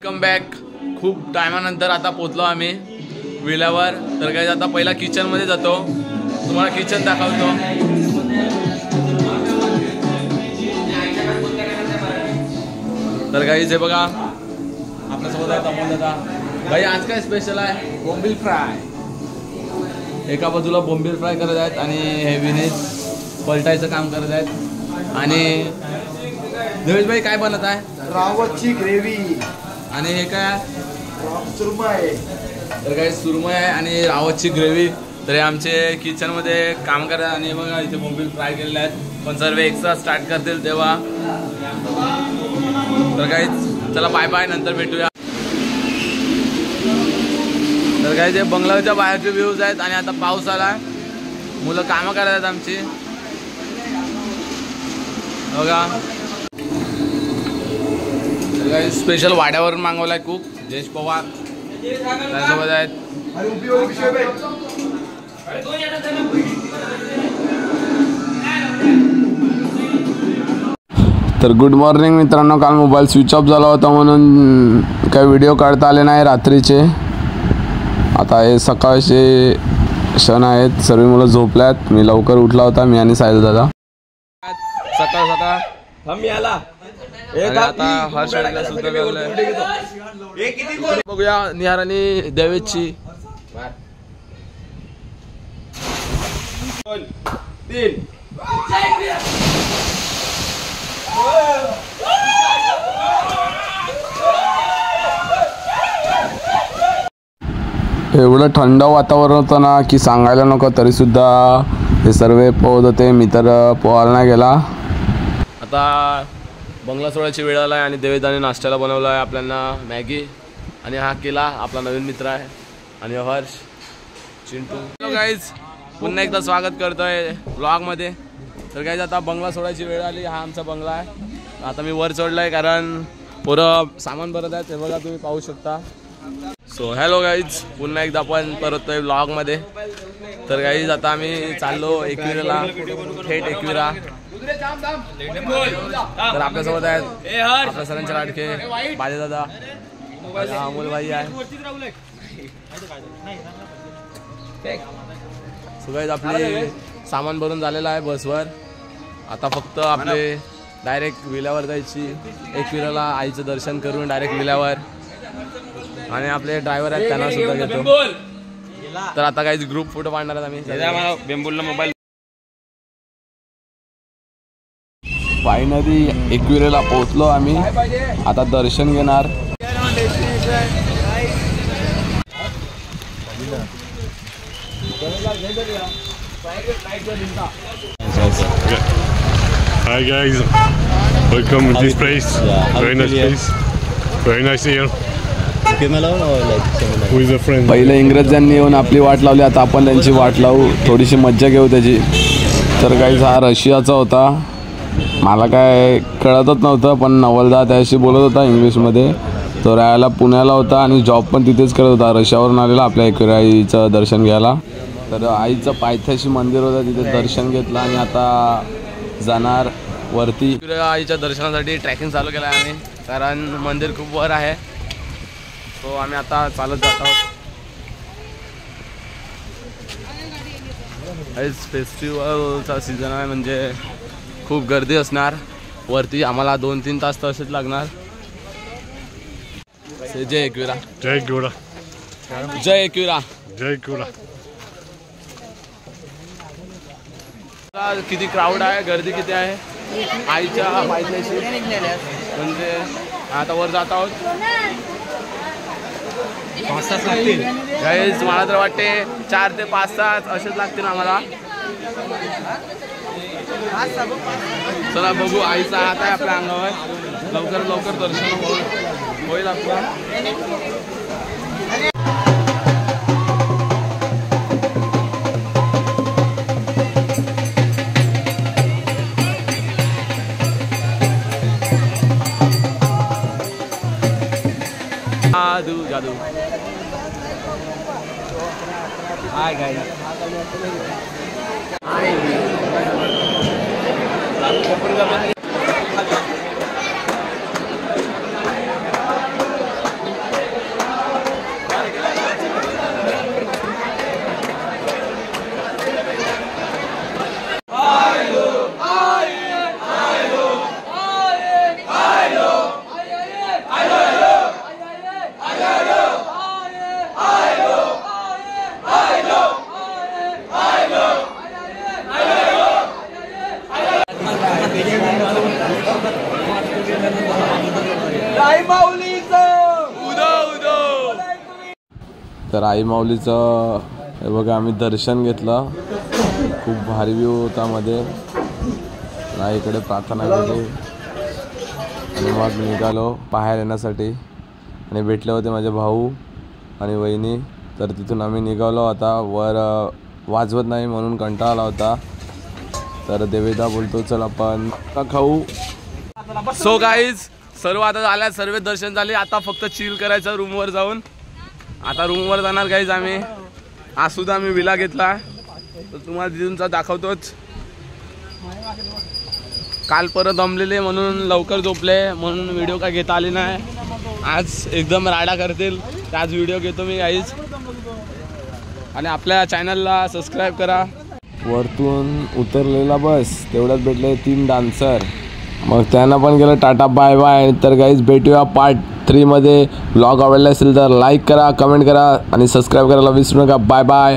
Welcome back. खूप टायमानंतर आता पोचलो आम्ही विल्यावर. तर काही आता पहिला किचन मध्ये जातो, तुम्हाला किचन दाखवतो. तर काही जे बघा आपल्यासोबत आहे अमोल दादा. भाई आज काय स्पेशल आहे? बोंबील फ्राय. एका बाजूला बोंबील फ्राय करत आहेत आणि हे विनेश पलटायचं काम करत आहेत. आणि देवेश भाई काय बनत आहे? रावतची ग्रेव्ही. आणि हे काय? सुरमई. तर काही सुरमई आहे आणि रावतची ग्रेव्ही. तर हे आमचे किचन मध्ये काम करतात आणि बघा इथे बोंबील फ्राय केलेले आहेत. पण सर्व एक्स्ट्रा स्टार्ट करतील तेव्हा. तर काही चला बाय बाय, नंतर भेटूया. तर काही जे बंगल्याच्या बाहेरचे व्ह्यूज आहेत आणि आता पाऊस आला, मुलं कामं करत आहेत आमची बघा. तर काही स्पेशल वाड्यावरून मागवलाय कुक जयेश पवार त्यासोबत आहेत. तर गुड मॉर्निंग मित्रांनो. काल मोबाईल स्विच ऑफ झाला होता म्हणून काही व्हिडिओ काढता आले नाही रात्रीचे. आता हे सकाळचे क्षण आहेत, सर्व मुलं झोपल्यात. मी लवकर उठला होता, मी आणि साहिल दादा. सकाळ आता हर्ष बघूया निहार आणि देवेशची. एवढं थंड वातावरण होतं ना की सांगायला नको. तरीसुद्धा हे सर्व पोहत होते, मी तर पोहायला नाही गेला. आता बंगला सोडायची वेळ आला आहे आणि देवेदाने नाश्त्याला बनवला आहे आपल्याला मॅगी. आणि हा केला आपला नवीन मित्र आहे आणि हर्ष चिंटू. हॅलो गाईज, पुन्हा एकदा स्वागत करतोय ब्लॉगमध्ये. तर गाईज आता बंगला सोडायची वेळ आली. हा आमचा बंगला आहे. आता मी वर चढलो आहे कारण पुरं सामान भरत आहे, ते बघा तुम्ही पाहू शकता. सो हॅलो गाईज, पुन्हा एकदा आपण परततोय ब्लॉगमध्ये. तर गाईज आता आम्ही चाललो एकविराला, थेट एकविरा. तर आपल्यासोबत आहेत आपल्या सरांचे लाडके बाजे दादा, अमोल भाई आहे. सो गाईज आपले सामान भरून झालेलं आहे बसवर. आता फक्त आपले डायरेक्ट विल्यावर जायची. एकविराला आईचं दर्शन करून डायरेक्ट विल्यावर. आणि आपले ड्रायव्हर आहेत त्यांना सुद्धा घेतो. तर आता काही ग्रुप फोटो काढणार आहेत आम्ही. बेंबुलला मोबाईल. फायनली एकविरेला पोहोचलो आम्ही. आता दर्शन घेणार. Hi guys, welcome to this place. Very nice place. Very nice here. With a friend. पहिले इंग्रजांनी येऊन आपली वाट लावली, आता आपण त्यांची वाट लावू, थोडीशी मज्जा घेऊ त्याची. तर काही हा रशियाचा होता. मला काय कळतच नव्हतं, पण नवलदा त्याशी बोलत होता इंग्लिशमध्ये. तो राहायला पुण्याला होता आणि जॉब पण तिथेच करत होता. रशियावरून आलेला आपल्या एकविरा आईचं दर्शन घ्यायला. तर आईचं पायथ्याशी मंदिर होतं, तिथे दर्शन घेतलं आणि आता जाणार वरती. एकविरा आईच्या दर्शनासाठी ट्रॅकिंग चालू केलं आहे आम्ही, कारण मंदिर खूप वर आहे. तो आम्ही आता चालत जात आहोत. फेस्टिवलचा सीझन आहे म्हणजे खूप गर्दी असणार वरती. आम्हाला 2-3 तास तसेच लागणार. जय एकविरा. जय एकविरा. जय एकविरा. जय एकविरा. किती क्राऊड आहे, गर्दी किती आहे आईच्या पायथ्याशी. म्हणजे आता वर जात आहोत. 5 तास लागतील गाईज. मला तर वाटते 4 ते 5 तास असेच लागतील आम्हाला. चला बघू. आईचा हात आहे आपल्या अंगावर. लवकर लवकर दर्शन होईल आपलं. जादू जादू. Hi guys. तर आई माऊलीचं हे बघा आम्ही दर्शन घेतलं. खूप भारी व्ह्यू होता मध्ये. इकडे प्रार्थना केली आणि मग निघालो बाहेर येण्यासाठी. आणि भेटले होते माझे भाऊ आणि वहिनी. तर तिथून आम्ही निघालो. आता वर वाजवत नाही म्हणून कंटाळा आला होता. तर देवेदा बोलतो चल आपण खाऊ. सो गाईज सर्व आता झाल्या, सर्व दर्शन झाले. आता फक्त चिल करायचं रूमवर जाऊन. आता रूमवर जाणार गाईज आम्ही. आज सुद्धा आम्ही विला घेतला तर तुम्हाला तिथूनचा दाखवतोच. काल परत दमलेले म्हणून लवकर झोपले म्हणून व्हिडिओ काय घेता आली नाही. आज एकदम राडा करतील त्याच व्हिडिओ घेतो मी गाईज. आणि आपल्या चॅनलला सबस्क्राईब करा. वरतून उतरलेला बस तेवढ्यात भेटले 3 डान्सर. मग त्यांना पण केलं टाटा बाय बाय. तर गाईज भेटूया पार्ट 3 मध्ये. ब्लॉग आवडला असेल तर लाईक करा, कमेंट करा आणि सबस्क्राईब करायला विसरू नका. Bye bye.